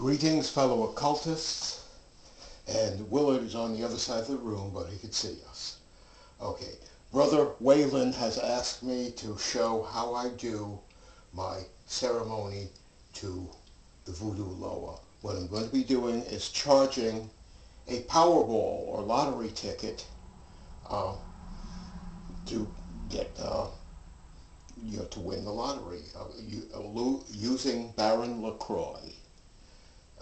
Greetings, fellow occultists, and Willard is on the other side of the room, but he could see us. Okay, Brother Wayland has asked me to show how I do my ceremony to the voodoo loa. What I'm going to be doing is charging a Powerball or lottery ticket to get, to win the lottery using Baron LaCroix.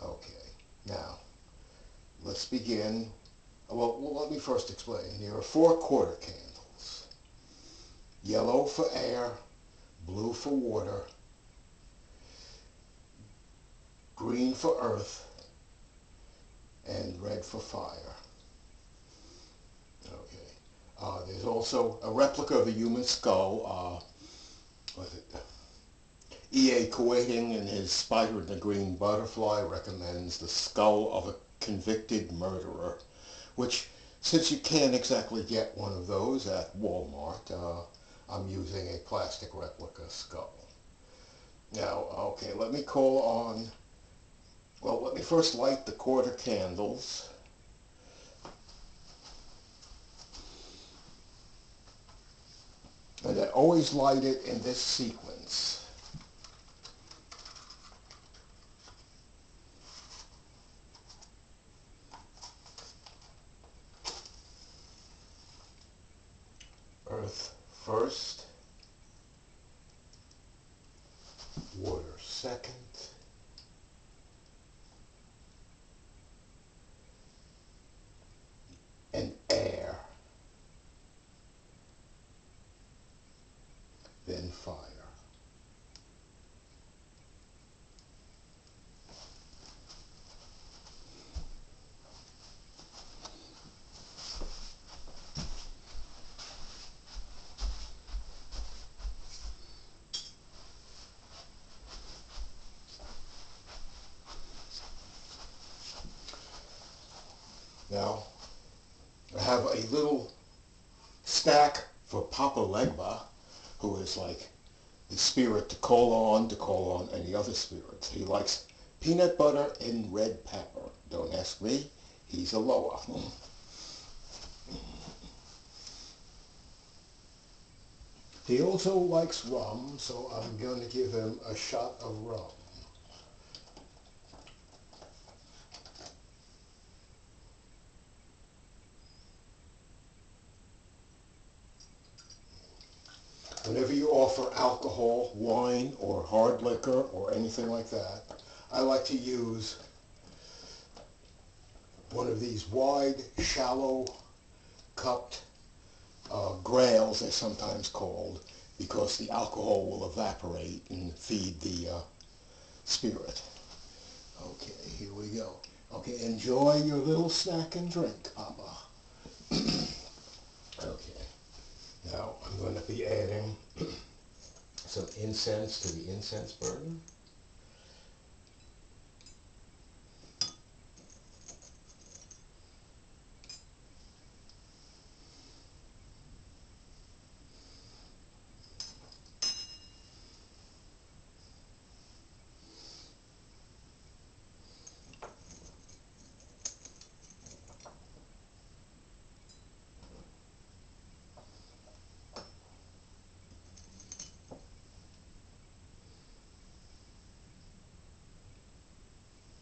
Okay, now let's begin. Well, let me first explain. There are 4 quarter candles. Yellow for air, blue for water, green for earth, and red for fire. Okay. There's also a replica of a human skull. E.A. Keating in his Spider and the Green Butterfly recommends the skull of a convicted murderer, which, since you can't exactly get one of those at Walmart, I'm using a plastic replica skull. Now, okay, let me let me first light the quarter candles. And I always light it in this sequence. Earth first, water second, and air, then fire. Now, I have a little stack for Papa Legba, who is like the spirit to call on any other spirits. He likes peanut butter and red pepper. Don't ask me, he's a Loa. He also likes rum, so I'm going to give him a shot of rum. Whenever you offer alcohol, wine, or hard liquor, or anything like that, I like to use one of these wide, shallow, cupped grails, they're sometimes called, because the alcohol will evaporate and feed the spirit. Okay, here we go. Okay, enjoy your little snack and drink, Papa. Okay. Now I'm going to be adding some incense to the incense burner.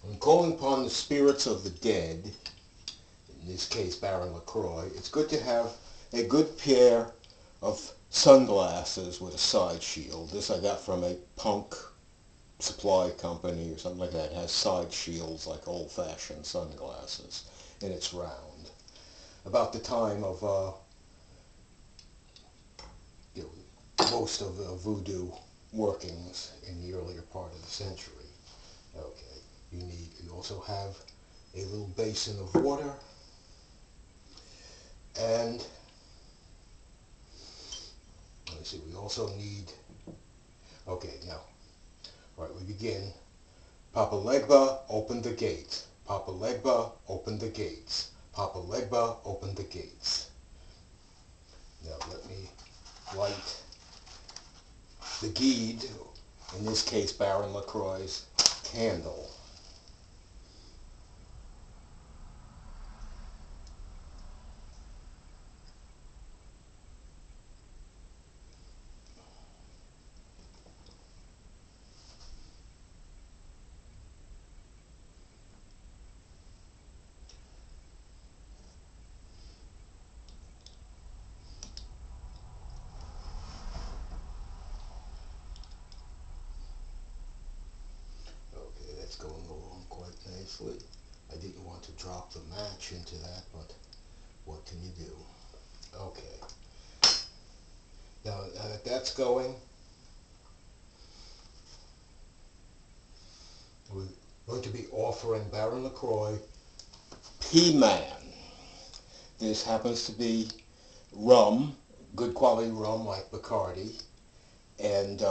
When calling upon the spirits of the dead, in this case Baron LaCroix, it's good to have a good pair of sunglasses with a side shield. This I got from a punk supply company or something like that. It has side shields like old-fashioned sunglasses, and it's round. About the time of most of the voodoo workings in the earlier part of the century. Okay. You also have a little basin of water, and let me see, we also need, okay, now, all right, we begin. Papa Legba, open the gates. Papa Legba, open the gates. Papa Legba, open the gates. Now let me light the guide, in this case Baron LaCroix's candle. to drop the match into that, but what can you do? Okay. Now that that's going, we're going to be offering Baron LaCroix P-Man. This happens to be rum, good quality rum like Bacardi, and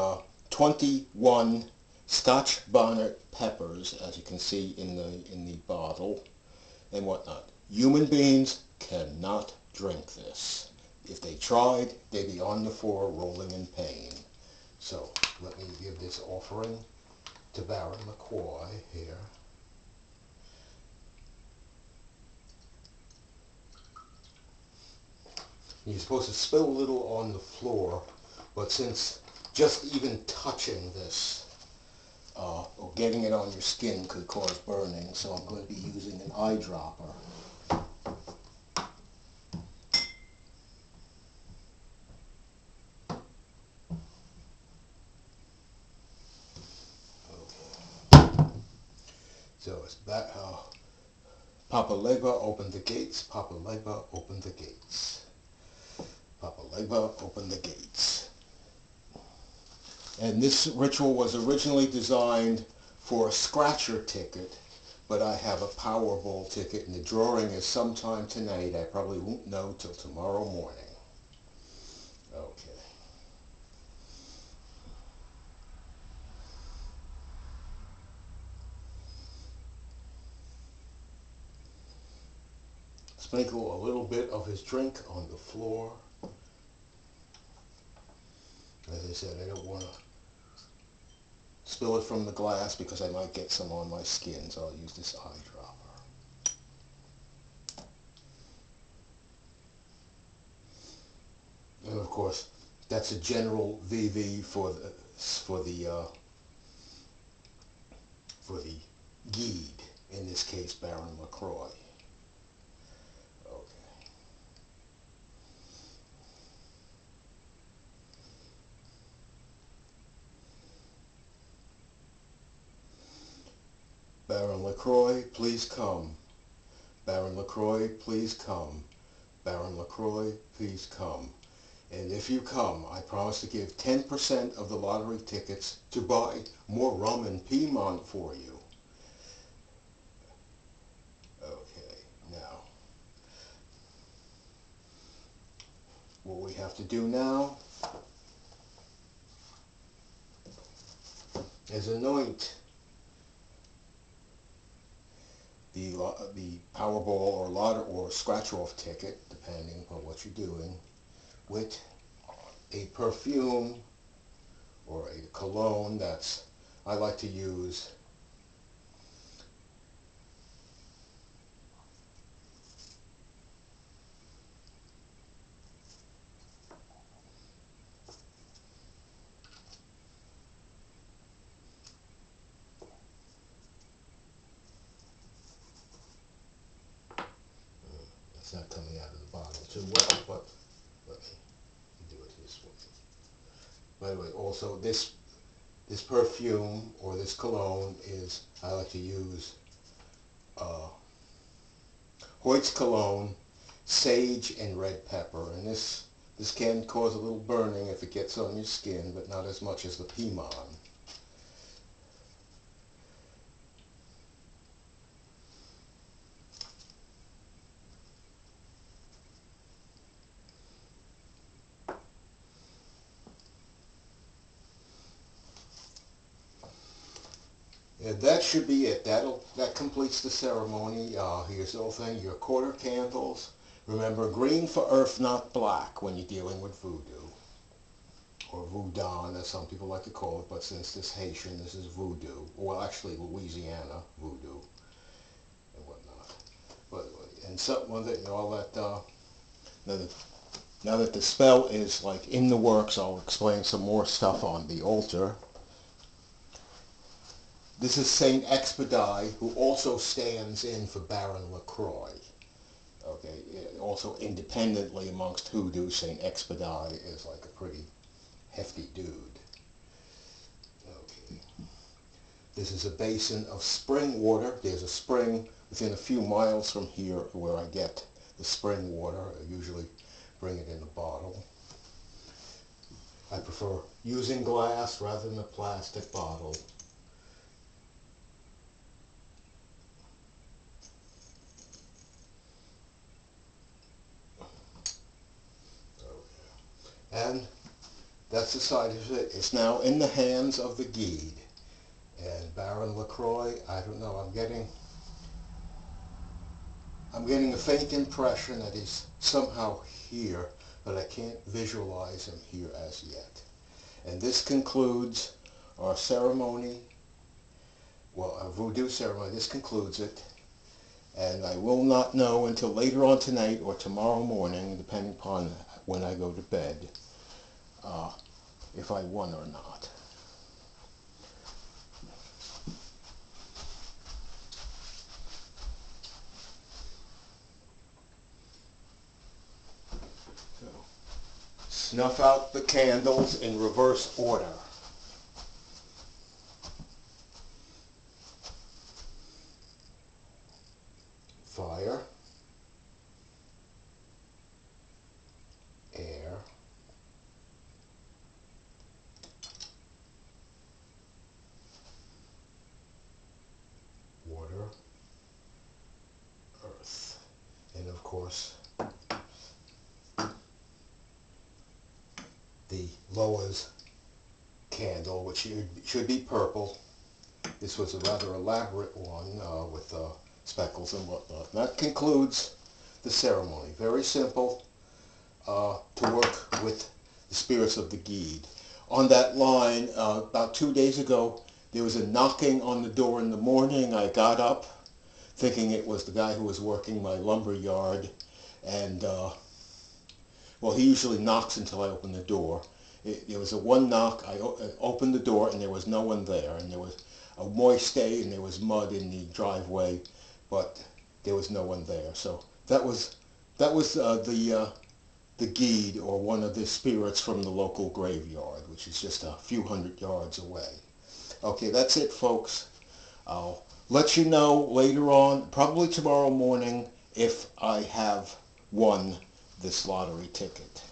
21 Scotch bonnet peppers, as you can see in the bottle, and whatnot. Human beings cannot drink this. If they tried, they'd be on the floor rolling in pain. So let me give this offering to Baron LaCroix here. You're supposed to spill a little on the floor, but since just even touching this or getting it on your skin could cause burning, so I'm going to be using an eyedropper. Okay. So it's back. Papa Legba opened the gates. Papa Legba opened the gates. Papa Legba opened the gates. And this ritual was originally designed for a scratcher ticket, but I have a Powerball ticket, and the drawing is sometime tonight. I probably won't know till tomorrow morning. Okay. Sprinkle a little bit of his drink on the floor. As I said, I don't want to spill it from the glass because I might get some on my skin, so I'll use this eyedropper. And of course, that's a general VV for the guide, in this case Baron LaCroix. Okay. Baron LaCroix, please come. Baron LaCroix, please come. Baron LaCroix, please come. And if you come, I promise to give 10% of the lottery tickets to buy more rum and Piedmont for you. Okay, now, what we have to do now is anoint the Powerball or lottery or scratch-off ticket, depending upon what you're doing, with a perfume or a cologne that's, I like to use it's not coming out of the bottle too well, but let me do it this way. By the way, also this perfume or this cologne is, I like to use Hoyt's cologne, sage and red pepper, and this can cause a little burning if it gets on your skin, but not as much as the Piedmont. And that should be it. That completes the ceremony. Here's the whole thing. Your quarter candles. Remember, green for earth, not black, when you're dealing with voodoo. Or voodoo, as some people like to call it, but since this Haitian, this is voodoo. Well, actually, Louisiana voodoo and whatnot. But and so, well, you know, all that. Now that the spell is like in the works, I'll explain some more stuff on the altar. This is Saint Expedite, who also stands in for Baron LaCroix. Okay, also independently amongst hoodoo, Saint Expedite is like a pretty hefty dude. Okay. This is a basin of spring water. There's a spring within a few miles from here where I get the spring water. I usually bring it in a bottle. I prefer using glass rather than a plastic bottle. And that's the side of it. It's now in the hands of the guide. And Baron LaCroix, I don't know, I'm getting a faint impression that he's somehow here, but I can't visualize him here as yet. And this concludes our ceremony, well, our voodoo ceremony. This concludes it. And I will not know until later on tonight or tomorrow morning, depending upon when I go to bed, if I won or not. So, snuff out the candles in reverse order. Fire, air, water, earth, and of course the lowest candle, which should be purple. This was a rather elaborate one with speckles and whatnot. And that concludes the ceremony. Very simple to work with the spirits of the guide. On that line, about 2 days ago, there was a knocking on the door in the morning. I got up thinking it was the guy who was working my lumber yard, and well, he usually knocks until I open the door. There was a one knock, I opened the door and there was no one there, and there was a moist day and there was mud in the driveway, but there was no one there. So that was the guide, or one of the spirits from the local graveyard, which is just a few hundred yards away. Okay, that's it, folks. I'll let you know later on, probably tomorrow morning, if I have won this lottery ticket.